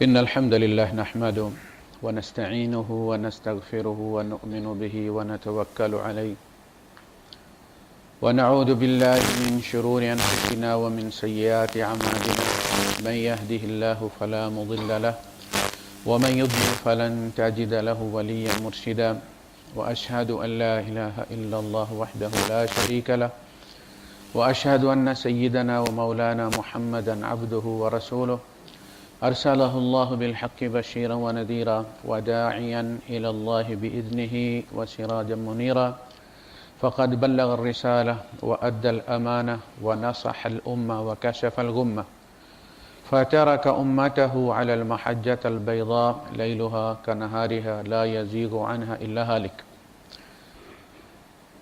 إن الحمد لله نحمده ونستعينه ونستغفره ونؤمن به ونتوكل عليه ونعوذ بالله من شرور أنفسنا ومن سيئات أعمالنا من يهده الله فلا مضل له ومن يضلل فلن تجد له وليا مرشدا وأشهد أن لا إله إلا الله وحده لا شريك له وأشهد أن سيدنا ومولانا محمدا عبده ورسوله أرسله الله بالحق بشيرا ونذيرا وداعيا إلى الله بإذنه وسراجا منيرا فقد بلغ الرسالة وأدى الأمانة ونصح الأمة وكشف الغمة فترك أمته على المحجة البيضاء ليلها كنهارها لا يزيغ عنها إلا هالك.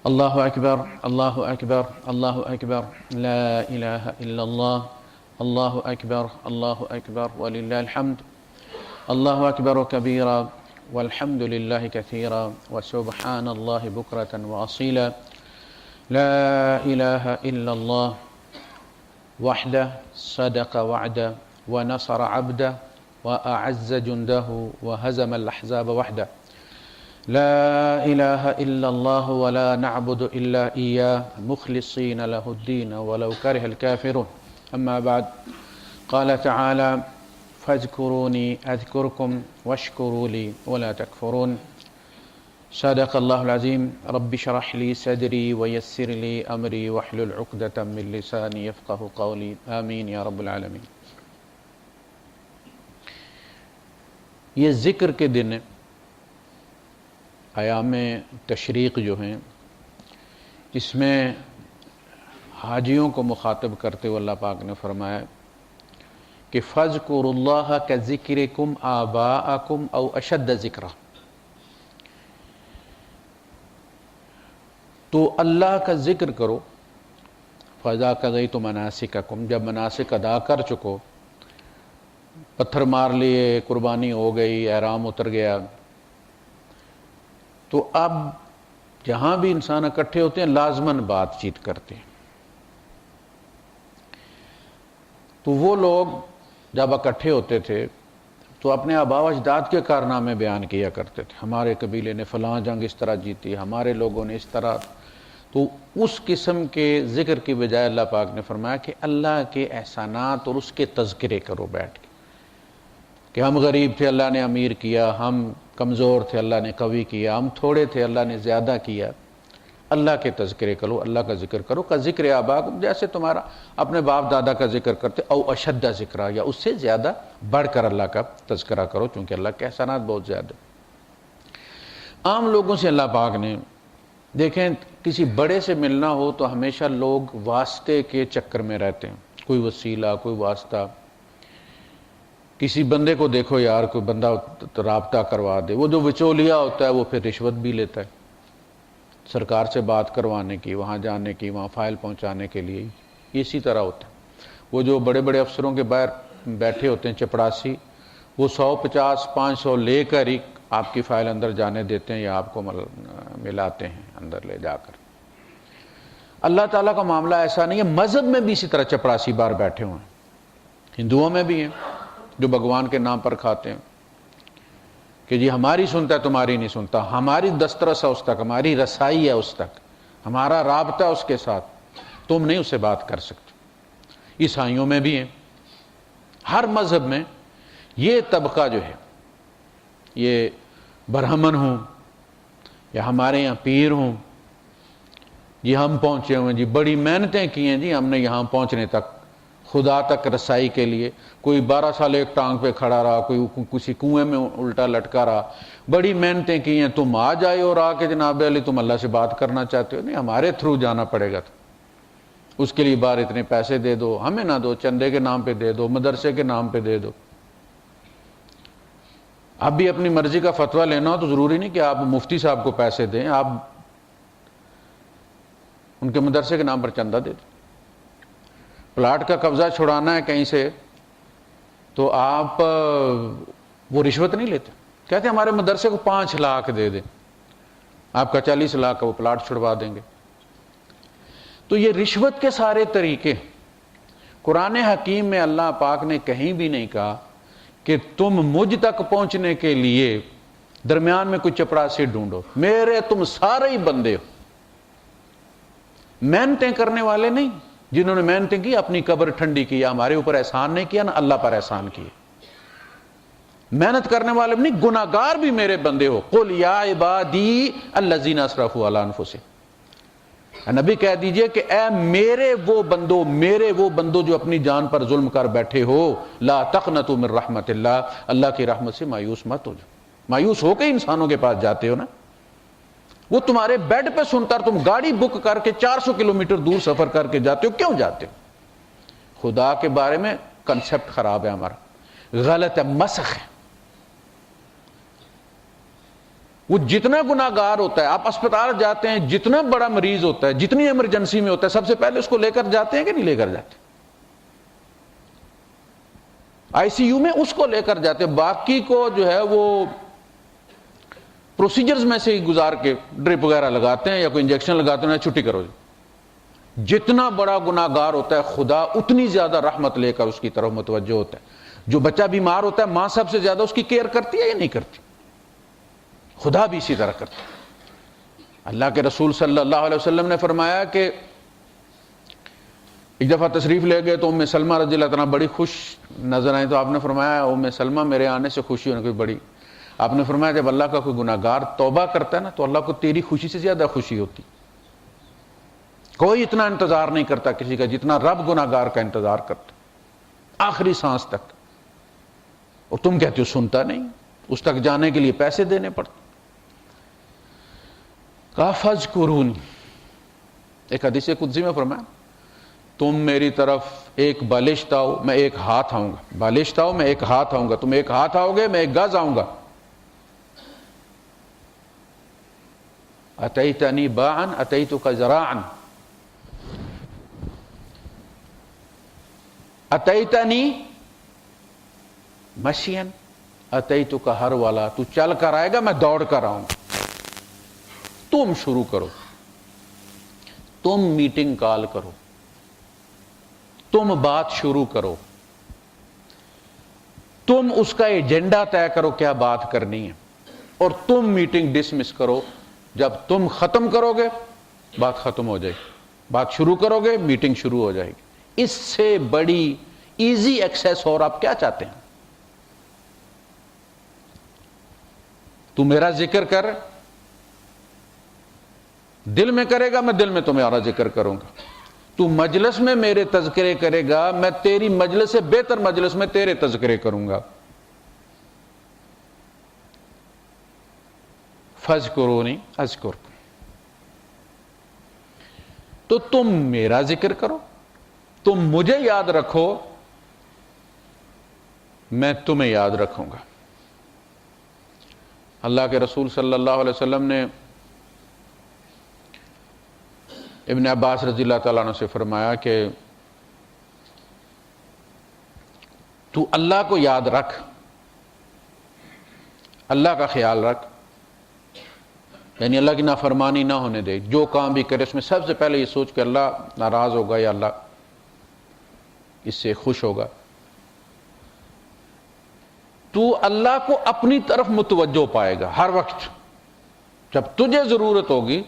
الله أكبر الله أكبر الله أكبر لا إله إلا الله الله أكبر الله أكبر ولله الحمد الله أكبر كبيرا والحمد لله كثيرا وسبحان الله بكرة وأصيلا لا إله إلا الله وحده صدق وعده ونصر عبده وأعز جنده وهزم الأحزاب وحده لا إله إلا الله ولا نعبد إلا إياه مخلصين له الدين ولو كره الكافرون. أما بعد قال تعالى فاذكروني أذكركم واشكروا لي ولا تكفرون. صدق الله العظيم. رب اشرح لي صدري ويسر لي أمري واحلل عقدة من لساني يفقه قولي آمين يا رب العالمين. یہ ذکر کے دن ایام تشریق جو ہیں اس میں حاجیوں کو مخاطب کرتے ہوئے اللہ پاک نے فرمایا کہ فَاذْكُرُوا اللَّهَ كَذِكْرِكُمْ آبَاءَكُمْ أَوْ أَشَدَّ ذِكْرًا. تو اللہ کا ذکر کرو فَإِذَا قَضَيْتُم مَنَاسِكَكُمْ، جب مناسک ادا کر چکو، پتھر مار لیے، قربانی ہو گئی، احرام اتر گیا، تو اب جہاں بھی انسان اکٹھے ہوتے ہیں لازماً بات چیت کرتے ہیں. تو وہ لوگ جب اکٹھے ہوتے تھے تو اپنے آباء و اجداد کے کارنامے بیان کیا کرتے تھے. ہمارے قبیلے نے فلاں جنگ اس طرح جیتی، ہمارے لوگوں نے اس طرح. تو اس قسم کے ذکر کی بجائے اللہ پاک نے فرمایا کہ اللہ کے احسانات اور اس کے تذکرے کرو بیٹھ کے، کہ ہم غریب تھے اللہ نے امیر کیا، ہم کمزور تھے اللہ نے قوی کیا، ہم تھوڑے تھے اللہ نے زیادہ کیا. اللہ کے تذکرے کرو، اللہ کا ذکر کرو. کا ذکر آباءکم، جیسے تمہارا اپنے باپ دادا کا ذکر کرتے، او اشد ذکرہ، یا اس سے زیادہ بڑھ کر اللہ کا تذکرہ کرو، چونکہ اللہ کے احسانات بہت زیادہ. عام لوگوں سے اللہ پاک نے، دیکھیں کسی بڑے سے ملنا ہو تو ہمیشہ لوگ واسطے کے چکر میں رہتے ہیں، کوئی وسیلہ کوئی واسطہ. کسی بندے کو دیکھو یار، کوئی بندہ رابطہ کروا دے، وہ جو وچولیا ہوتا ہے وہ پھر رشوت بھی لیتا ہے سرکار سے بات کروانے کی، وہاں جانے کی، وہاں فائل پہنچانے کے لیے. اسی طرح ہوتا ہے. وہ جو بڑے بڑے افسروں کے باہر بیٹھے ہوتے ہیں چپڑاسی، وہ 150 500 لے کر ہی آپ کی فائل اندر جانے دیتے ہیں یا آپ کو ملاتے ہیں اندر لے جا کر. اللہ تعالیٰ کا معاملہ ایسا نہیں ہے. مذہب میں بھی اسی طرح چپڑاسی باہر بیٹھے ہوئے ہیں، ہندوؤں میں بھی ہیں جو بھگوان کے نام پر کھاتے ہیں کہ جی ہماری سنتا ہے تمہاری نہیں سنتا، ہماری دسترس ہے اس تک، ہماری رسائی ہے اس تک، ہمارا رابطہ اس کے ساتھ، تم نہیں اسے بات کر سکتے. عیسائیوں میں بھی ہیں، ہر مذہب میں یہ طبقہ جو ہے، یہ برہمن ہوں یا ہمارے یہاں پیر ہوں، جی ہم پہنچے ہوئے، جی بڑی محنتیں کی ہیں جی ہم نے یہاں پہنچنے تک، خدا تک رسائی کے لیے. کوئی 12 سال ایک ٹانگ پہ کھڑا رہا، کوئی کسی کنویں میں الٹا لٹکا رہا، بڑی محنتیں کی ہیں. تم آ جائے اور آ کے جناب علی تم اللہ سے بات کرنا چاہتے ہو، نہیں ہمارے تھرو جانا پڑے گا. تو اس کے لیے بار اتنے پیسے دے دو، ہمیں نہ دو، چندے کے نام پہ دے دو، مدرسے کے نام پہ دے دو. اب بھی اپنی مرضی کا فتویٰ لینا ہو تو ضروری نہیں کہ آپ مفتی صاحب کو پیسے دیں، آپ ان کے مدرسے کے نام پر چندہ دے دیں. پلاٹ کا قبضہ چھڑانا ہے کہیں سے تو آپ وہ رشوت نہیں لیتے، کہتے ہیں ہمارے مدرسے کو 5 لاکھ دے دیں، آپ کا 40 لاکھ کا وہ پلاٹ چھڑوا دیں گے. تو یہ رشوت کے سارے طریقے قرآن حکیم میں اللہ پاک نے کہیں بھی نہیں کہا کہ تم مجھ تک پہنچنے کے لیے درمیان میں کوئی چپڑاسی ڈھونڈو. میرے تم سارے ہی بندے ہو، محنتیں کرنے والے نہیں. جنہوں نے محنتیں کی اپنی قبر ٹھنڈی کی، یا ہمارے اوپر احسان نہیں کیا نہ اللہ پر احسان کیے. محنت کرنے والے نہیں، گناہگار بھی میرے بندے ہو. قل یا عبادی الذین اسرفوا علی انفسہم، نبی کہہ دیجئے کہ اے میرے وہ بندو جو اپنی جان پر ظلم کر بیٹھے ہو، لا تقنطوا من رحمت اللہ، اللہ کی رحمت سے مایوس مت ہو جاؤ. مایوس ہو کے انسانوں کے پاس جاتے ہو نا، وہ تمہارے بیڈ پہ سنتا ہے، تم گاڑی بک کر کے 400 کلومیٹر دور سفر کر کے جاتے ہو. کیوں جاتے ہو؟ خدا کے بارے میں کنسپٹ خراب ہے ہمارا، غلط ہے، مسخ ہے. وہ جتنا گناہگار ہوتا ہے، آپ اسپتال جاتے ہیں، جتنا بڑا مریض ہوتا ہے، جتنی ایمرجنسی میں ہوتا ہے، سب سے پہلے اس کو لے کر جاتے ہیں کہ نہیں لے کر جاتے؟ آئی سی یو میں اس کو لے کر جاتے، باقی کو جو ہے وہ پروسیجرز میں سے ہی گزار کے ڈرپ وغیرہ لگاتے ہیں یا کوئی انجیکشن لگاتے ہیں، چھٹی کرو. جتنا بڑا گناہگار ہوتا ہے خدا اتنی زیادہ رحمت لے کر اس کی طرف متوجہ ہوتا ہے. جو بچہ بیمار ہوتا ہے، ماں سب سے زیادہ اس کی کیئر کرتی ہے یا نہیں کرتی؟ خدا بھی اسی طرح کرتا ہے. اللہ کے رسول صلی اللہ علیہ وسلم نے فرمایا کہ ایک دفعہ تشریف لے گئے تو ام سلمہ رضی اللہ عنہا بڑی خوش نظر آئی. تو آپ نے فرمایا ام سلمہ میرے آنے سے خوشی ہونے کوئی بڑی. آپ نے فرمایا جب اللہ کا کوئی گناہگار توبہ کرتا ہے نا تو اللہ کو تیری خوشی سے زیادہ خوشی ہوتی. کوئی اتنا انتظار نہیں کرتا کسی کا جتنا رب گناہگار کا انتظار کرتا، آخری سانس تک. اور تم کہتے ہو سنتا نہیں، اس تک جانے کے لیے پیسے دینے پڑتے. کہا فاذکرونی، ایک حدیث قدسی میں فرمایا تم میری طرف ایک بالشت آؤ میں ایک ہاتھ آؤں گا. بالشت آؤ میں ایک ہاتھ آؤں گا. تم ایک ہاتھ آؤ گے میں ایک گز آؤں گا. اتیتنی باعا اتیتک ذراعا، اتیتنی مشیا اتیتک ہرولہ، تو چل کر آئے گا میں دوڑ کر آؤں گا. تم شروع کرو، تم میٹنگ کال کرو، تم بات شروع کرو، تم اس کا ایجنڈا طے کرو کیا بات کرنی ہے، اور تم میٹنگ ڈسمس کرو. جب تم ختم کرو گے بات ختم ہو جائے گی، بات شروع کرو گے میٹنگ شروع ہو جائے گی. اس سے بڑی ایزی ایکسیس اور آپ کیا چاہتے ہیں؟ تو میرا ذکر کر، دل میں کرے گا میں دل میں تمہارا ذکر کروں گا. تو مجلس میں میرے تذکرے کرے گا، میں تیری مجلس سے بہتر مجلس میں تیرے تذکرے کروں گا. فاذکرونی اذکرکم، تو تم میرا ذکر کرو، تم مجھے یاد رکھو، میں تمہیں یاد رکھوں گا. اللہ کے رسول صلی اللہ علیہ وسلم نے ابن عباس رضی اللہ تعالیٰ عنہ سے فرمایا کہ تو اللہ کو یاد رکھ، اللہ کا خیال رکھ، یعنی اللہ کی نافرمانی نہ ہونے دے. جو کام بھی کرے اس میں سب سے پہلے یہ سوچ کہ اللہ ناراض ہوگا یا اللہ اس سے خوش ہوگا. تو اللہ کو اپنی طرف متوجہ پائے گا ہر وقت. جب تجھے ضرورت ہوگی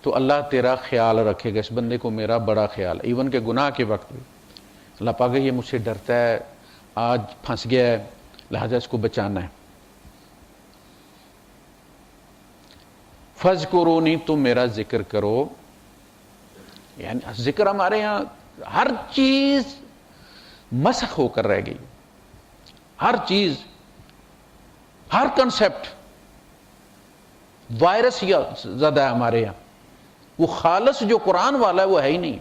تو اللہ تیرا خیال رکھے گا، اس بندے کو میرا بڑا خیال ہے. ایون کہ گناہ کے وقت بھی اللہ پاک یہ مجھ سے ڈرتا ہے، آج پھنس گیا ہے، لہذا اس کو بچانا ہے. فاذکرونی، تم میرا ذکر کرو. یعنی ذکر ہمارے ہاں ہر چیز مسخ ہو کر رہ گئی، ہر چیز، ہر کنسپٹ وائرس یا زدہ ہے ہمارے یہاں. وہ خالص جو قرآن والا ہے وہ ہے ہی نہیں.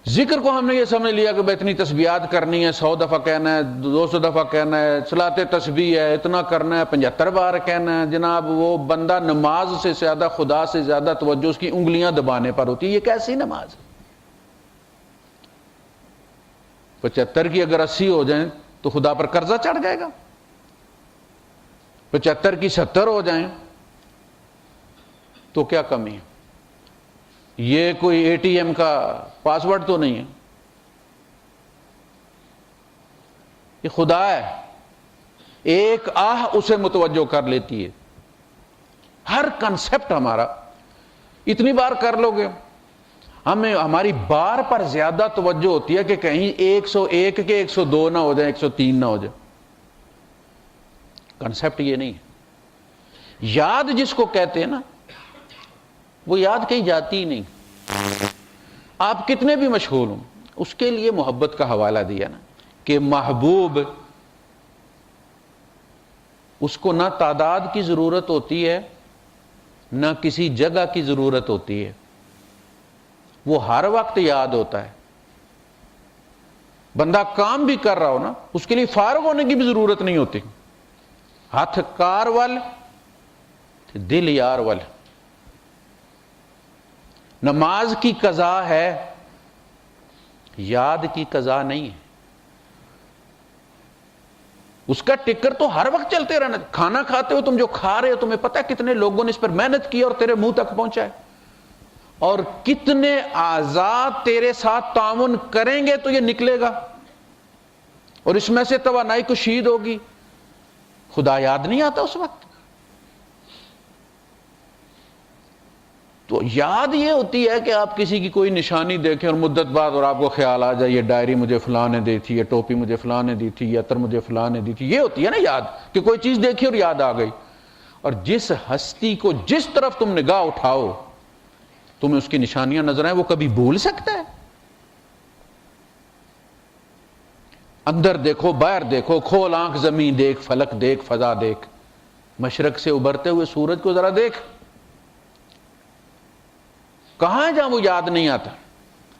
ذکر کو ہم نے یہ سمجھ لیا کہ بھائی اتنی تسبیحات کرنی ہے، 100 دفعہ کہنا ہے، 200 دفعہ کہنا ہے، صلاۃ تسبیح ہے اتنا کرنا ہے، 75 بار کہنا ہے. جناب وہ بندہ نماز سے زیادہ، خدا سے زیادہ توجہ اس کی انگلیاں دبانے پر ہوتی ہے. یہ کیسی نماز ہے؟ 75 کی اگر 80 ہو جائیں تو خدا پر قرضہ چڑھ جائے گا. 75 کی 70 ہو جائیں تو کیا کمی ہے؟ یہ کوئی اے ٹی ایم کا پاس ورڈ تو نہیں ہے. یہ خدا ہے، ایک آہ اسے متوجہ کر لیتی ہے۔ ہر کنسپٹ ہمارا اتنی بار کر لو گے، ہمیں ہماری بار پر زیادہ توجہ ہوتی ہے کہ کہیں 101 کے 102 نہ ہو جائیں، 103 نہ ہو جائیں۔ کنسپٹ یہ نہیں ہے۔ یاد جس کو کہتے ہیں نا، وہ یاد کہیں جاتی ہی نہیں۔ آپ کتنے بھی مشغول ہوں، اس کے لیے محبت کا حوالہ دیا نا کہ محبوب، اس کو نہ تعداد کی ضرورت ہوتی ہے نہ کسی جگہ کی ضرورت ہوتی ہے، وہ ہر وقت یاد ہوتا ہے۔ بندہ کام بھی کر رہا ہو نا، اس کے لیے فارغ ہونے کی بھی ضرورت نہیں ہوتی۔ ہاتھ کار ول دل یار ول۔ نماز کی قضا ہے، یاد کی قضا نہیں ہے۔ اس کا ٹکر تو ہر وقت چلتے رہنا۔ کھانا کھاتے ہو تم، جو کھا رہے ہو تمہیں پتہ ہے کتنے لوگوں نے اس پر محنت کی اور تیرے منہ تک پہنچا ہے، اور کتنے اعضاء تیرے ساتھ تعاون کریں گے تو یہ نکلے گا، اور اس میں سے توانائی کشید ہوگی۔ خدا یاد نہیں آتا اس وقت؟ تو یاد یہ ہوتی ہے کہ آپ کسی کی کوئی نشانی دیکھیں اور مدت بعد اور آپ کو خیال آ جائے یہ ڈائری مجھے فلاں نے دی تھی، یہ ٹوپی مجھے فلاں نے دی تھی، یہ عطر مجھے فلاں نے دی تھی۔ یہ ہوتی ہے نا یاد، کہ کوئی چیز دیکھی اور یاد آ گئی۔ اور جس ہستی کو جس طرف تم نگاہ اٹھاؤ تمہیں اس کی نشانیاں نظر آئیں، وہ کبھی بھول سکتا ہے؟ اندر دیکھو، باہر دیکھو، کھول آنکھ زمین دیکھ، فلک دیکھ، فضا دیکھ، مشرق سے ابھرتے ہوئے سورج کو ذرا دیکھ، کہاں ہے جہاں وہ یاد نہیں آتا؟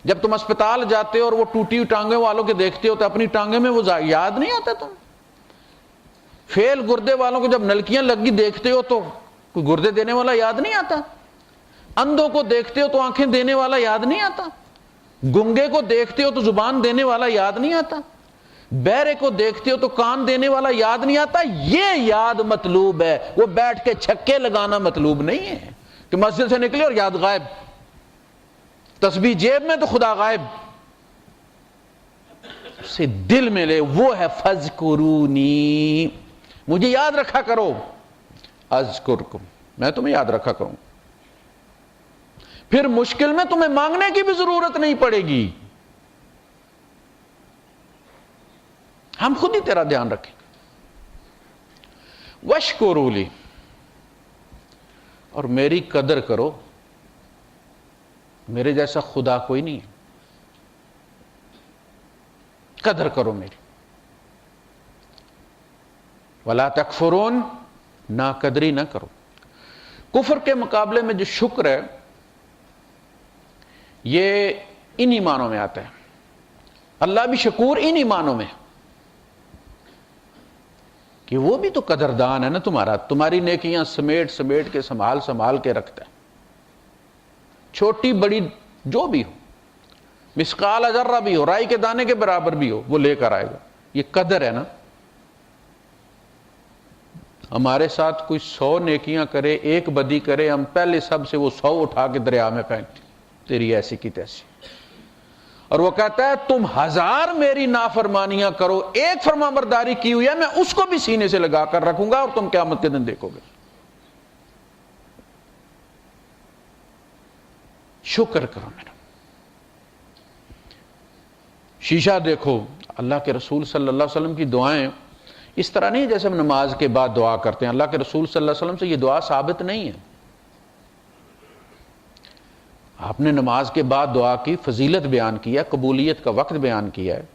جب تم اسپتال جاتے ہو اور وہ ٹوٹی ہوئی ٹانگیں والوں کے دیکھتے ہو تو اپنی ٹانگیں میں وہ یاد نہیں آتا تم؟ فیل گردے والوں کو جب نلکیاں لگی دیکھتے ہو تو کوئی گردے دینے والا یاد نہیں آتا؟ اندھوں کو دیکھتے ہو تو آنکھیں دینے والا یاد نہیں آتا؟ گنگے کو دیکھتے ہو تو زبان دینے والا یاد نہیں آتا؟ بہرے کو دیکھتے ہو تو کان دینے والا یاد نہیں آتا؟ یہ یاد مطلوب ہے، وہ بیٹھ کے چھکے لگانا مطلوب نہیں ہے کہ مسجد سے نکلے اور یاد غائب، تسبیح جیب میں تو خدا غائب۔ اسے دل میں لے، وہ ہے فذکرونی، مجھے یاد رکھا کرو، اذکرکم، میں تمہیں یاد رکھا کروں، پھر مشکل میں تمہیں مانگنے کی بھی ضرورت نہیں پڑے گی، ہم خود ہی تیرا دھیان رکھیں۔ واشکروا لی، اور میری قدر کرو، میرے جیسا خدا کوئی نہیں ہے، قدر کرو میری۔ ولا تکفرون، ناقدری نہ کرو۔ کفر کے مقابلے میں جو شکر ہے یہ انہی معنوں میں آتا ہے۔ اللہ بھی شکور انہی معنوں میں کہ وہ بھی تو قدردان ہے نا تمہارا، تمہاری نیکیاں سمیٹ سمیٹ کے سنبھال سنبھال کے رکھتا ہے، چھوٹی بڑی جو بھی ہو، مثقال ذرہ بھی ہو، رائی کے دانے کے برابر بھی ہو، وہ لے کر آئے گا۔ یہ قدر ہے نا۔ ہمارے ساتھ کوئی 100 نیکیاں کرے، ایک بدی کرے، ہم پہلے سب سے وہ 100 اٹھا کے دریا میں پھینکتے، تیری ایسی کی تیسی۔ اور وہ کہتا ہے تم 1000 میری نافرمانیاں کرو، ایک فرمانبرداری کی ہوئی ہے، میں اس کو بھی سینے سے لگا کر رکھوں گا اور تم قیامت کے دن دیکھو گے۔ شکر کرو میرا۔ شیشہ دیکھو، اللہ کے رسول صلی اللہ علیہ وسلم کی دعائیں اس طرح نہیں جیسے ہم نماز کے بعد دعا کرتے ہیں، اللہ کے رسول صلی اللہ علیہ وسلم سے یہ دعا ثابت نہیں ہے۔ آپ نے نماز کے بعد دعا کی فضیلت بیان کیا، قبولیت کا وقت بیان کیا ہے،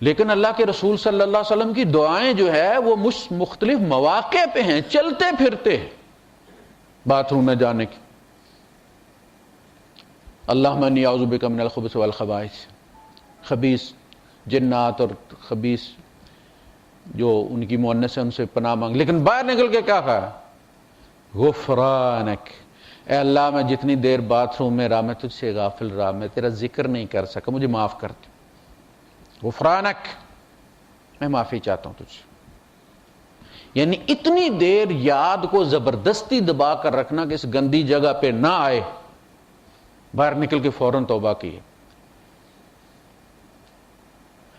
لیکن اللہ کے رسول صلی اللہ علیہ وسلم کی دعائیں جو ہے وہ مختلف مواقع پہ ہیں، چلتے پھرتے ہیں، باتھ روم میں جانے کی، اللہم انی اعوذ بک من الخبث والخبائث، خبیث جنات اور خبیث جو ان کی مؤنث ہے ان سے پناہ مانگ، لیکن باہر نکل کے کیا کہا؟ غفرانک، اے اللہ میں جتنی دیر باتھ روم میں رہا میں تجھ سے غافل رہا، میں تیرا ذکر نہیں کر سکا، مجھے معاف کر دے، غفرانک، میں معافی چاہتا ہوں تجھ سے۔ یعنی اتنی دیر یاد کو زبردستی دبا کر رکھنا کہ اس گندی جگہ پہ نہ آئے، باہر نکل کے فوراً توبہ کی ہے۔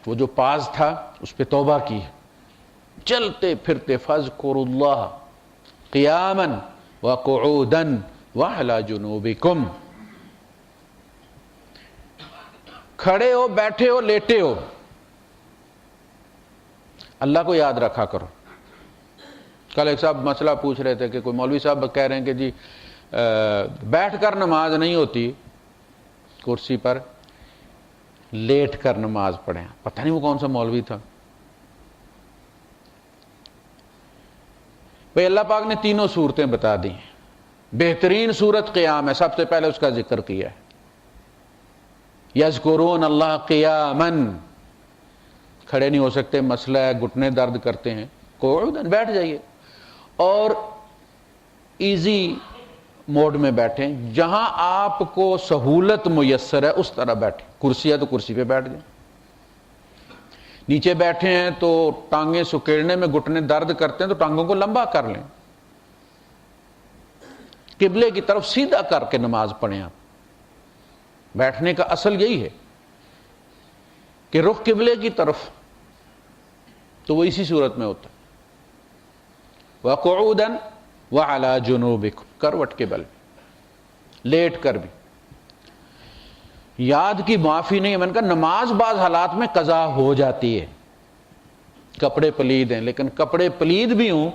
وہ جو پاز تھا اس پہ توبہ کی ہے. چلتے پھرتے فاذکروا اللہ قیاما وقعودا وعلی جنوبکم، کھڑے ہو، بیٹھے ہو، لیٹے ہو، اللہ کو یاد رکھا کرو. کل ایک صاحب مسئلہ پوچھ رہے تھے کہ کوئی مولوی صاحب کہہ رہے ہیں کہ جی بیٹھ کر نماز نہیں ہوتی کرسی پر، لیٹ کر نماز پڑھیں. پتہ نہیں وہ کون سا مولوی تھا. بھئی اللہ پاک نے تینوں صورتیں بتا دی ہیں. بہترین صورت قیام ہے، سب سے پہلے اس کا ذکر کیا ہے. یذکرون اللہ قیاما، کھڑے نہیں ہو سکتے، مسئلہ ہے، گھٹنے درد کرتے ہیں، قعودا بیٹھ جائیے، اور ایزی موڈ میں بیٹھیں، جہاں آپ کو سہولت میسر ہے اس طرح بیٹھیں. کرسی ہے تو کرسی پہ بیٹھ جائیں. نیچے بیٹھے ہیں تو ٹانگیں سکیڑنے میں گھٹنے درد کرتے ہیں تو ٹانگوں کو لمبا کر لیں. قبلے کی طرف سیدھا کر کے نماز پڑھیں. آپ بیٹھنے کا اصل یہی ہے کہ رخ قبلے کی طرف، تو وہ اسی صورت میں ہوتا ہے. وَقُعُودًا وَعَلَى جُنُوبِكُمْ، کروٹ کے بل، لیٹ کر بھی. یاد کی معافی نہیں ہے. میں نے کہا نماز بعض حالات میں قضا ہو جاتی ہے، کپڑے پلید ہیں، لیکن کپڑے پلید بھی ہوں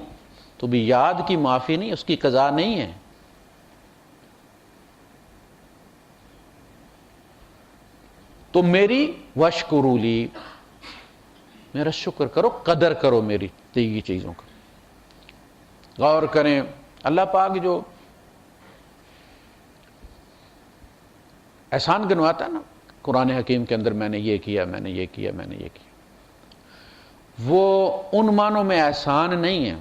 تو بھی یاد کی معافی نہیں، اس کی قضا نہیں ہے. تو میری وشکروا لی، میرا شکر کرو، قدر کرو میری دی چیزوں کا. غور کریں، اللہ پاک جو احسان گنواتا ہے نا قرآن حکیم کے اندر، میں نے یہ کیا، میں نے یہ کیا، میں نے یہ کیا، وہ ان معنوں میں احسان نہیں ہے.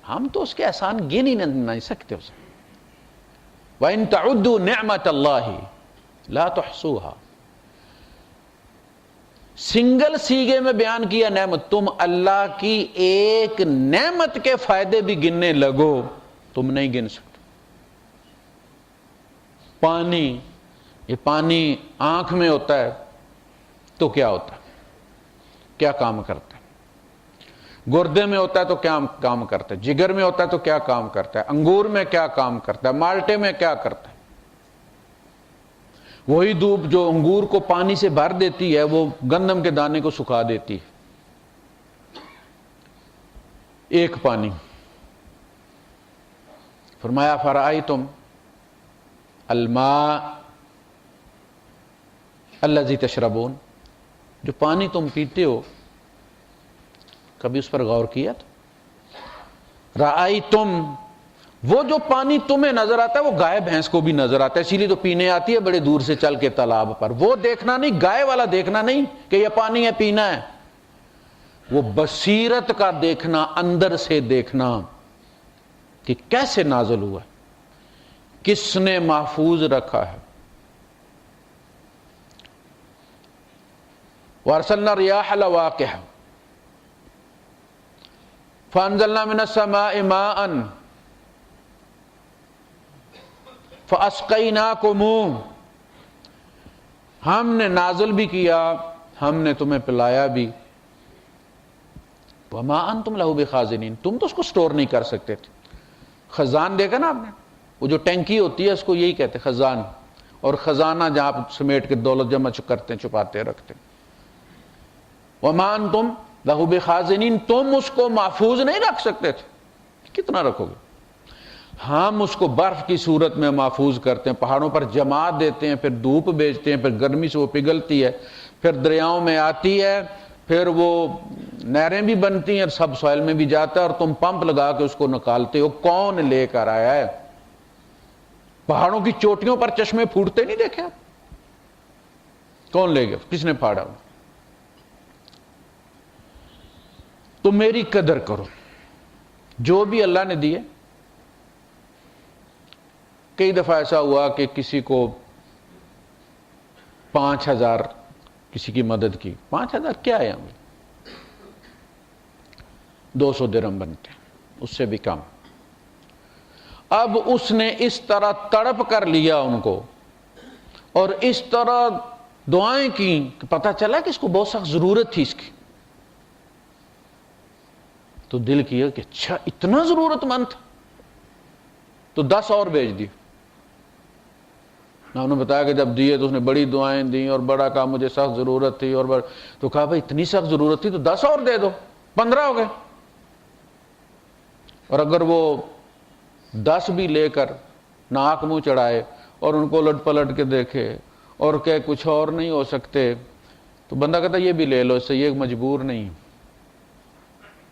ہم تو اس کے احسان گن ہی نہیں سکتے اسے. وَإِن تَعُدُّوا نِعْمَةَ اللَّهِ لَا تُحْصُوهَا، سنگل سیغے میں بیان کیا نعمت. تم اللہ کی ایک نعمت کے فائدے بھی گننے لگو تم نہیں گن سکتے. پانی، یہ پانی آنکھ میں ہوتا ہے تو کیا ہوتا ہے، کیا کام کرتا ہے. گردے میں ہوتا ہے تو کیا کام کرتا ہے. جگر میں ہوتا ہے تو کیا کام کرتا ہے. انگور میں کیا کام کرتا ہے. مالٹے میں کیا کرتا ہے. وہی دھوپ جو انگور کو پانی سے بھر دیتی ہے وہ گندم کے دانے کو سکھا دیتی ہے. ایک پانی. فرمایا فرأیتم الماء الذی تشربون، جو پانی تم پیتے ہو کبھی اس پر غور کیا تو؟ رأیتم، وہ جو پانی تمہیں نظر آتا ہے وہ گائے بھینس کو بھی نظر آتا ہے، اسی لیے تو پینے آتی ہے بڑے دور سے چل کے تالاب پر. وہ دیکھنا نہیں، گائے والا دیکھنا نہیں کہ یہ پانی ہے پینا ہے، وہ بصیرت کا دیکھنا، اندر سے دیکھنا کہ کیسے نازل ہوا ہے، کس نے محفوظ رکھا ہے. وارسلنا الرياح لواقح فانزلنا من السماء ماء فاسقیناکم، ہم نے نازل بھی کیا، ہم نے تمہیں پلایا بھی. وما انتم لہ بخازنین، تم تو اس کو سٹور نہیں کر سکتے تھے. خزان دیکھا نا آپ نے، وہ جو ٹینکی ہوتی ہے اس کو یہی کہتے ہیں خزان، اور خزانہ جہاں آپ سمیٹ کے دولت جمع کرتے ہیں، چھپاتے رکھتے ہیں. وما انتم لہ بخازنین، تم اس کو محفوظ نہیں رکھ سکتے تھے. کتنا رکھو گے؟ ہم اس کو برف کی صورت میں محفوظ کرتے ہیں، پہاڑوں پر جما دیتے ہیں، پھر دھوپ بیچتے ہیں، پھر گرمی سے وہ پگھلتی ہے، پھر دریاؤں میں آتی ہے، پھر وہ نہریں بھی بنتی ہیں، سب سوائل میں بھی جاتا ہے، اور تم پمپ لگا کے اس کو نکالتے ہو. کون لے کر آیا ہے؟ پہاڑوں کی چوٹیوں پر چشمے پھوٹتے نہیں دیکھے آپ؟ کون لے گیا؟ کس نے پھاڑا؟ تو میری قدر کرو، جو بھی اللہ نے دیے. کئی دفعہ ایسا ہوا کہ کسی کو 5,000 کسی کی مدد کی. 5,000 کیا ہے؟ ہمیں 200 درہم بنتے ہیں، اس سے بھی کم. اب اس نے اس طرح تڑپ کر لیا ان کو، اور اس طرح دعائیں کی، پتہ چلا کہ اس کو بہت سخت ضرورت تھی اس کی، تو دل کیا کہ اچھا اتنا ضرورت مند تھا، تو 10 اور بھیج دی. انہوں نے بتایا کہ جب دیے تو اس نے بڑی دعائیں دیں اور بڑا کہا مجھے سخت ضرورت تھی، اور تو کہا بھائی اتنی سخت ضرورت تھی تو 10 اور دے دو، 15 ہو گئے. اور اگر وہ 10 بھی لے کر ناک منہ چڑھائے اور ان کو الٹ پلٹ کے دیکھے اور کہ کچھ اور نہیں ہو سکتے، تو بندہ کہتا یہ بھی لے لو، اس سے یہ مجبور نہیں.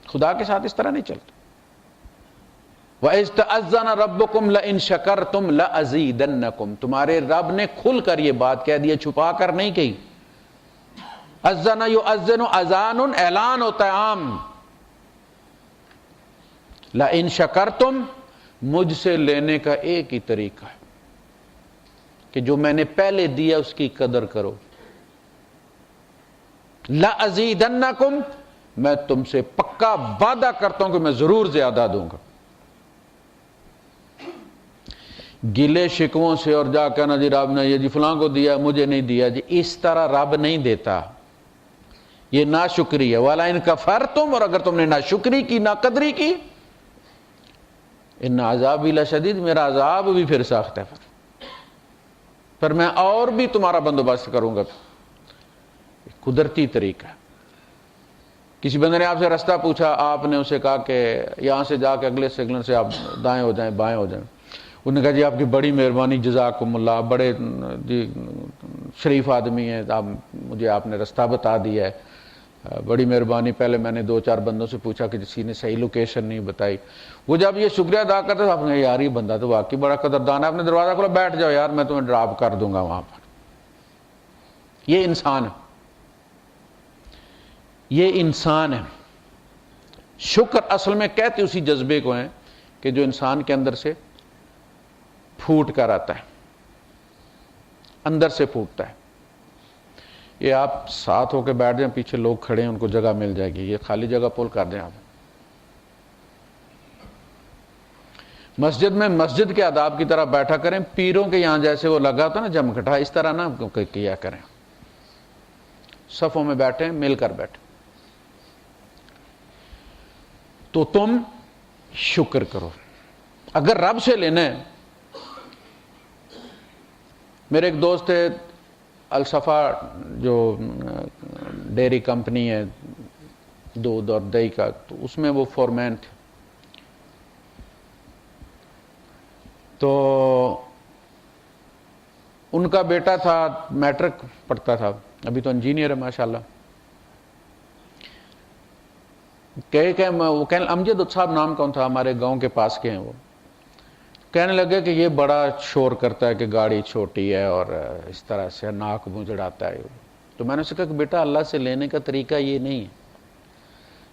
خدا کے ساتھ اس طرح نہیں چلتا. وَإِذْ تَأَذَّنَ رَبُّكُمْ لَئِن شَكَرْتُمْ لَأَزِيدَنَّكُمْ، تمہارے رب نے کھل کر یہ بات کہہ دی، چھپا کر نہیں کہی. اذن یؤذن، اذان اعلان ہوتا ہے عام. لَئِن شَكَرْتُمْ، مجھ سے لینے کا ایک ہی طریقہ ہے کہ جو میں نے پہلے دیا اس کی قدر کرو. لَأَزِيدَنَّكُمْ، میں تم سے پکا وعدہ کرتا ہوں کہ میں ضرور زیادہ دوں گا. گلے شکووں سے اور جا کہنا جی رب نے یہ جی فلاں کو دیا مجھے نہیں دیا، جی اس طرح رب نہیں دیتا، یہ ناشکری ہے. وَلَئِن كَفَرْتُمْ، اور اگر تم نے ناشکری کی، ناقدری کی، ان عذابی لشدید، میرا عذاب بھی پھر سخت ہے، پھر میں اور بھی تمہارا بندوبست کروں گا. قدرتی طریقہ. کسی بندے نے آپ سے رستہ پوچھا، آپ نے اسے کہا کہ یہاں سے جا کے اگلے سگنل سے آپ دائیں ہو جائیں بائیں ہو جائیں. انہوں نے کہا جی آپ کی بڑی مہربانی، جزاکم اللہ، بڑے جی شریف آدمی ہیں، مجھے آپ نے رستہ بتا دیا ہے، بڑی مہربانی. پہلے میں نے 2-4 بندوں سے پوچھا کہ کسی نے صحیح لوکیشن نہیں بتائی. وہ جب یہ شکریہ ادا کرتے تو آپ نے یار یہ بندہ تو واقعی بڑا قدردان ہے، آپ نے دروازہ کھولا، بیٹھ جاؤ یار میں تمہیں ڈراپ کر دوں گا وہاں پر. یہ انسان ہے، یہ انسان ہے. شکر اصل میں کہتے اسی جذبے کو ہیں کہ جو انسان کے اندر سے پھوٹ کر آتا ہے، اندر سے پھوٹتا ہے. یہ آپ ساتھ ہو کے بیٹھ جائیں، پیچھے لوگ کھڑے ہیں ان کو جگہ مل جائے گی، یہ خالی جگہ پول کر دیں. آپ مسجد میں مسجد کے آداب کی طرح بیٹھا کریں، پیروں کے یہاں جیسے وہ لگا ہوتا نا جمگھٹا، اس طرح نہ کیا کریں. صفوں میں بیٹھیں، مل کر بیٹھیں. تو تم شکر کرو. اگر رب سے لینا ہے، میرے ایک دوست تھے الصفا جو ڈیری کمپنی ہے دودھ اور دہی کا، تو اس میں وہ فورمین تھے. تو ان کا بیٹا تھا، میٹرک پڑھتا تھا، ابھی تو انجینئر ہے ماشاءاللہ. وہ کہنے امجد صاحب نام کون تھا، ہمارے گاؤں کے پاس کے ہیں. وہ کہنے لگے کہ یہ بڑا شور کرتا ہے کہ گاڑی چھوٹی ہے اور اس طرح سے ناک منہ چڑھاتا ہے. تو میں نے اسے کہا کہ بیٹا اللہ سے لینے کا طریقہ یہ نہیں ہے،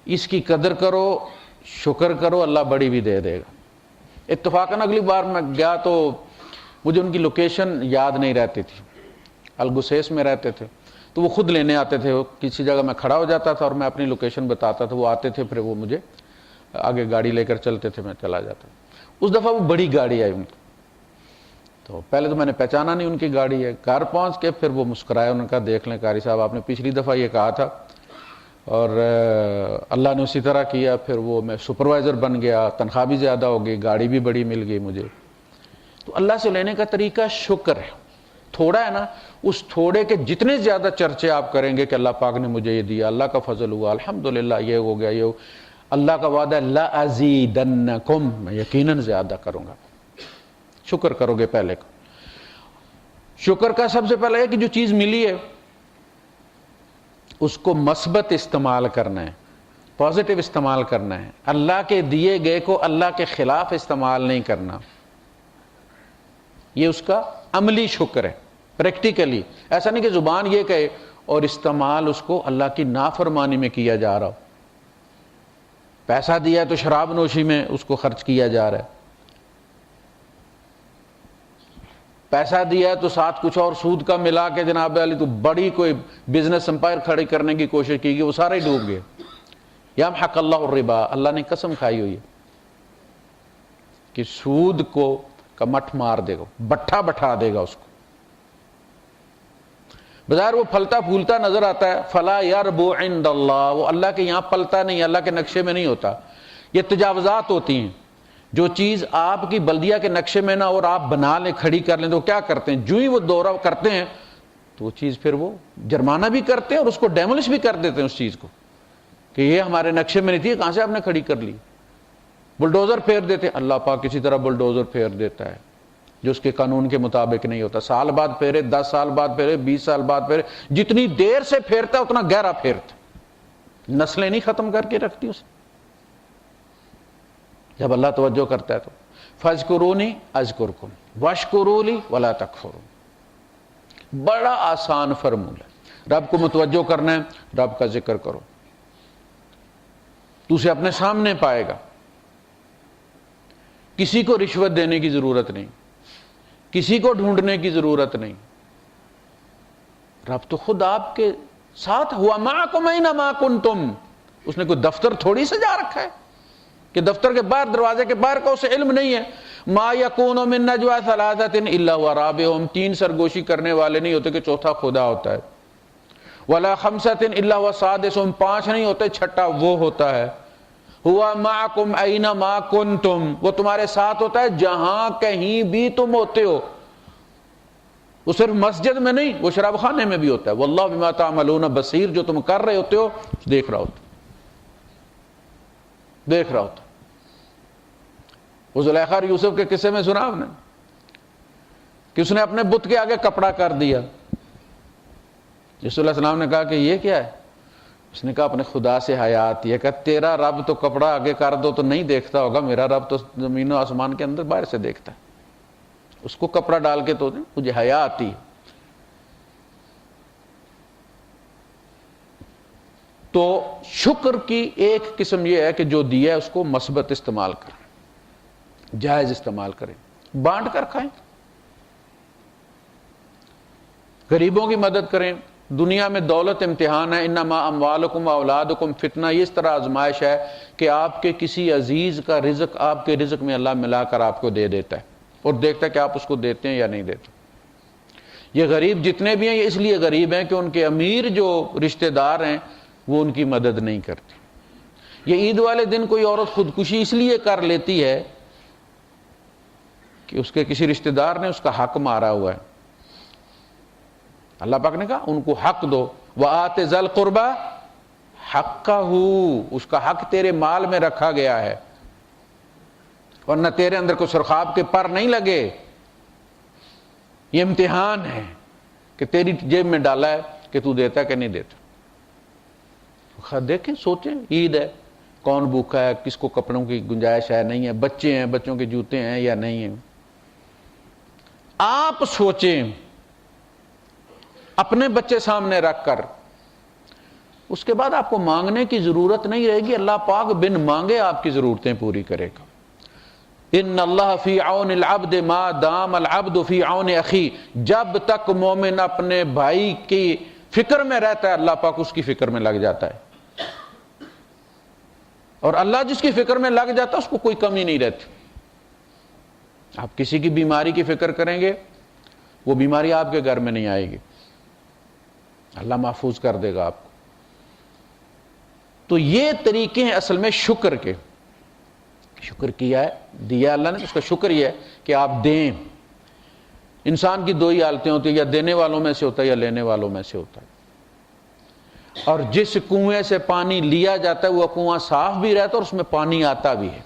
اس کی قدر کرو، شکر کرو، اللہ بڑی بھی دے دے گا. اتفاقاً اگلی بار میں گیا تو مجھے ان کی لوکیشن یاد نہیں رہتی تھی، الگسیس میں رہتے تھے. تو وہ خود لینے آتے تھے، کسی جگہ میں کھڑا ہو جاتا تھا اور میں اپنی لوکیشن بتاتا تھا، وہ آتے تھے، پھر وہ مجھے آگے گاڑی لے کر چلتے تھے، میں چلا جاتا. اس دفعہ وہ بڑی گاڑی آئی ان کی، تو پہلے تو میں نے پہچانا نہیں ان کی گاڑی ہے. گھر پہنچ کے پھر وہ مسکرائے، انہوں نے کہا دیکھ لیں قاری صاحب آپ نے پچھلی دفعہ یہ کہا تھا اور اللہ نے اسی طرح کیا. پھر وہ میں سپروائزر بن گیا، تنخواہ بھی زیادہ ہو گئی، گاڑی بھی بڑی مل گئی مجھے. تو اللہ سے لینے کا طریقہ شکر ہے. تھوڑا ہے نا، اس تھوڑے کے جتنے زیادہ چرچے آپ کریں گے کہ اللہ پاک نے مجھے یہ دیا، اللہ کا فضل ہوا، الحمدللہ یہ ہو گیا، یہ اللہ کا وعدہ ہے لَأَزِيدَنَّكُمْ، میں یقیناً زیادہ کروں گا. شکر کرو گے پہلے کا. شکر کا سب سے پہلے ہے کہ جو چیز ملی ہے اس کو مثبت استعمال کرنا ہے، پازیٹیو استعمال کرنا ہے. اللہ کے دیے گئے کو اللہ کے خلاف استعمال نہیں کرنا. یہ اس کا عملی شکر ہے، پریکٹیکلی. ایسا نہیں کہ زبان یہ کہے اور استعمال اس کو اللہ کی نافرمانی میں کیا جا رہا ہو. پیسہ دیا ہے تو شراب نوشی میں اس کو خرچ کیا جا رہا ہے، پیسہ دیا ہے تو ساتھ کچھ اور سود کا ملا کے جناب علی تو بڑی کوئی بزنس امپائر کھڑی کرنے کی کوشش کی گئی، وہ سارے ہی ڈوب گئے. یمحق اللہ الربا، اللہ نے قسم کھائی ہوئی ہے کہ سود کو کا مٹھ مار دے گا، بٹھا بٹھا دے گا اس کو. بظاہر وہ پھلتا پھولتا نظر آتا ہے، فلا یربو عند اللہ، وہ اللہ کے یہاں پلتا نہیں، اللہ کے نقشے میں نہیں ہوتا۔ یہ تجاوزات ہوتی ہیں، جو چیز آپ کی بلدیہ کے نقشے میں نہ اور آپ بنا لیں، کھڑی کر لیں، تو کیا کرتے ہیں، جو ہی وہ دورہ کرتے ہیں تو وہ چیز پھر وہ جرمانہ بھی کرتے ہیں اور اس کو ڈیمولش بھی کر دیتے ہیں اس چیز کو، کہ یہ ہمارے نقشے میں نہیں تھی، کہاں سے آپ نے کھڑی کر لی۔ بلڈوزر پھیر دیتے ہیں، اللہ پاک کسی طرح بلڈوزر پھیر دیتا ہے جو اس کے قانون کے مطابق نہیں ہوتا، سال بعد پھیرے، 10 سال بعد پھیرے، 20 سال بعد پھیرے، جتنی دیر سے پھیرتا ہے اتنا گہرا پھیرتا، نسلیں نہیں ختم کر کے رکھتی اسے۔ جب اللہ توجہ کرتا ہے تو فاذکرونی اذکرکم واشکروا لی ولا تکفرون، بڑا آسان فرمولا ہے۔ رب کو متوجہ کرنا ہے، رب کا ذکر کرو، تو اسے اپنے سامنے پائے گا۔ کسی کو رشوت دینے کی ضرورت نہیں، کسی کو ڈھونڈنے کی ضرورت نہیں، رب تو خود آپ کے ساتھ، ہوا معکم اینما کنتم، اس نے کوئی دفتر تھوڑی سجا رکھا ہے کہ دفتر کے باہر، دروازے کے باہر کا اسے علم نہیں ہے۔ ما یکون من نجوا ثلاثۃ الا هو رابعهم، 3 سرگوشی کرنے والے نہیں ہوتے کہ چوتھا خدا ہوتا ہے، ولا خمسۃ الا هو سادسهم، 5 نہیں ہوتے چھٹا وہ ہوتا ہے۔ ہوا معکم اینما کنتم، وہ تمہارے ساتھ ہوتا ہے جہاں کہیں بھی تم ہوتے ہو، وہ صرف مسجد میں نہیں، وہ شراب خانے میں بھی ہوتا ہے۔ واللہ بما تعملون بصیر، جو تم کر رہے ہوتے ہو دیکھ رہا ہوتا، دیکھ رہا ہوتا۔ وہ زلیخا اور یوسف کے قصے میں سنا آپ نے کہ اس نے اپنے بت کے آگے کپڑا کر دیا، یوسف علیہ السلام نے کہا کہ یہ کیا ہے؟ اس نے کہا اپنے خدا سے حیات یہ کہ تیرا رب تو کپڑا آگے کر دو تو نہیں دیکھتا ہوگا، میرا رب تو زمین و آسمان کے اندر باہر سے دیکھتا ہے، اس کو کپڑا ڈال کے تو مجھے حیا آتی ہے۔ تو شکر کی ایک قسم یہ ہے کہ جو دیا ہے اس کو مثبت استعمال کریں، جائز استعمال کریں، بانٹ کر کھائیں، غریبوں کی مدد کریں۔ دنیا میں دولت امتحان ہے، انما اموالکم و اولادکم فتنہ، یہ اس طرح آزمائش ہے کہ آپ کے کسی عزیز کا رزق آپ کے رزق میں اللہ ملا کر آپ کو دے دیتا ہے اور دیکھتا ہے کہ آپ اس کو دیتے ہیں یا نہیں دیتے۔ یہ غریب جتنے بھی ہیں یہ اس لیے غریب ہیں کہ ان کے امیر جو رشتہ دار ہیں وہ ان کی مدد نہیں کرتے۔ یہ عید والے دن کوئی عورت خودکشی اس لیے کر لیتی ہے کہ اس کے کسی رشتہ دار نے اس کا حق مارا ہوا ہے، اللہ پاک نے کہا ان کو حق دو، وَآتِ ذَا الْقُرْبَى حَقَّهُ، اس کا حق تیرے مال میں رکھا گیا ہے، ورنہ تیرے اندر کوئی سرخاب کے پر نہیں لگے، یہ امتحان ہے کہ تیری جیب میں ڈالا ہے کہ تو دیتا ہے کہ نہیں دیتا۔ دیکھیں سوچیں، عید ہے، کون بھوکا ہے، کس کو کپڑوں کی گنجائش ہے نہیں ہے، بچے ہیں، بچوں کے جوتے ہیں یا نہیں ہیں، آپ سوچیں اپنے بچے سامنے رکھ کر، اس کے بعد آپ کو مانگنے کی ضرورت نہیں رہے گی، اللہ پاک بن مانگے آپ کی ضرورتیں پوری کرے گا۔ ان اللہ فی عون العبد ما دام العبد فی عون اخی، جب تک مومن اپنے بھائی کی فکر میں رہتا ہے اللہ پاک اس کی فکر میں لگ جاتا ہے، اور اللہ جس کی فکر میں لگ جاتا ہے اس کو کوئی کمی نہیں رہتی۔ آپ کسی کی بیماری کی فکر کریں گے وہ بیماری آپ کے گھر میں نہیں آئے گی، اللہ محفوظ کر دے گا آپ کو۔ تو یہ طریقے ہیں اصل میں شکر کے، شکر کیا ہے، دیا اللہ نے تو اس کا شکر یہ ہے کہ آپ دیں۔ انسان کی 2 ہی حالتیں ہوتی ہیں، یا دینے والوں میں سے ہوتا ہے یا لینے والوں میں سے ہوتا ہے، اور جس کنویں سے پانی لیا جاتا ہے وہ کنواں صاف بھی رہتا ہے اور اس میں پانی آتا بھی ہے،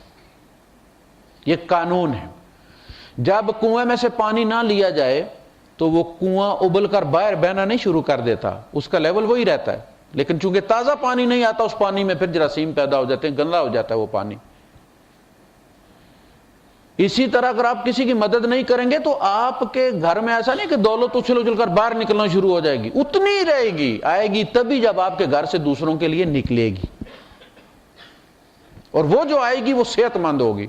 یہ قانون ہے۔ جب کنویں میں سے پانی نہ لیا جائے تو وہ کنواں ابل کر باہر بہنا نہیں شروع کر دیتا، اس کا لیول وہی رہتا ہے، لیکن چونکہ تازہ پانی نہیں آتا اس پانی میں پھر جراثیم پیدا ہو جاتے ہیں، گندا ہو جاتا ہے وہ پانی۔ اسی طرح اگر آپ کسی کی مدد نہیں کریں گے تو آپ کے گھر میں ایسا نہیں کہ دولت اچھل اچھل کر باہر نکلنا شروع ہو جائے گی، اتنی ہی رہے گی، آئے گی تبھی جب آپ کے گھر سے دوسروں کے لیے نکلے گی، اور وہ جو آئے گی وہ صحت مند ہوگی۔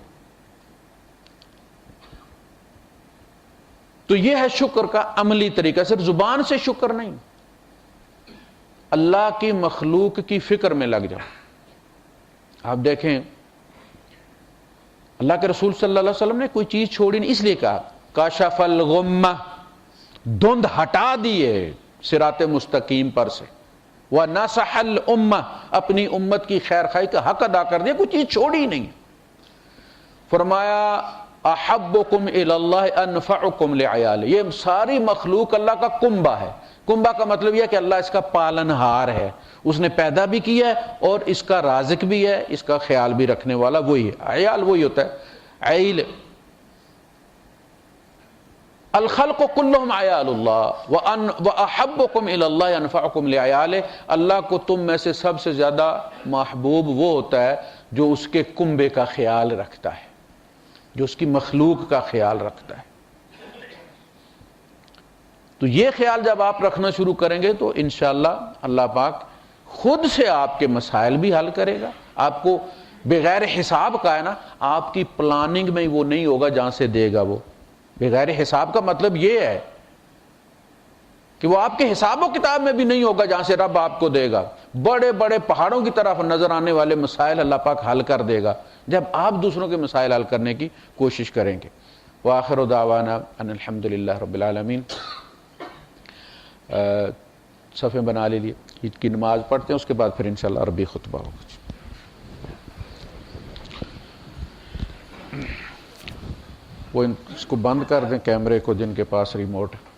تو یہ ہے شکر کا عملی طریقہ، صرف زبان سے شکر نہیں، اللہ کی مخلوق کی فکر میں لگ جاؤ۔ آپ دیکھیں اللہ کے رسول صلی اللہ علیہ وسلم نے کوئی چیز چھوڑی نہیں، اس لیے کہا کاشف الغمہ، دھند ہٹا دیے، صراط مستقیم پر سے، وَنَصَحَ الْأُمَّةَ اپنی امت کی خیر خواہی کا حق ادا کر دیا، کوئی چیز چھوڑی نہیں۔ فرمایا احبکم الی اللہ انفعکم لعیالہ، یہ ساری مخلوق اللہ کا کنبہ ہے۔ کنبہ کا مطلب یہ ہے کہ اللہ اس کا پالن ہار ہے، اس نے پیدا بھی کیا ہے اور اس کا رازق بھی ہے، اس کا خیال بھی رکھنے والا وہی ہے۔ عیال وہی ہوتا ہے، عیل۔ الخلق کلہم عیال اللہ واحبکم الی اللہ انفعکم لعیالہ، اللہ کو تم میں سے سب سے زیادہ محبوب وہ ہوتا ہے جو اس کے کنبے کا خیال رکھتا ہے، جو اس کی مخلوق کا خیال رکھتا ہے۔ تو یہ خیال جب آپ رکھنا شروع کریں گے تو انشاءاللہ اللہ پاک خود سے آپ کے مسائل بھی حل کرے گا۔ آپ کو بغیر حساب کا ہے نا، آپ کی پلاننگ میں وہ نہیں ہوگا جہاں سے دے گا وہ۔ بغیر حساب کا مطلب یہ ہے کہ وہ آپ کے حساب و کتاب میں بھی نہیں ہوگا جہاں سے رب آپ کو دے گا۔ بڑے بڑے پہاڑوں کی طرف نظر آنے والے مسائل اللہ پاک حل کر دے گا جب آپ دوسروں کے مسائل حل کرنے کی کوشش کریں گے۔ وآخر دعوانا ان الحمد للہ رب العالمین۔ صفحے بنا لیجیے، عید کی نماز پڑھتے ہیں، اس کے بعد پھر انشاءاللہ عربی خطبہ ہوگا۔ وہ اس کو بند کر دیں کیمرے کو جن کے پاس ریموٹ ہے۔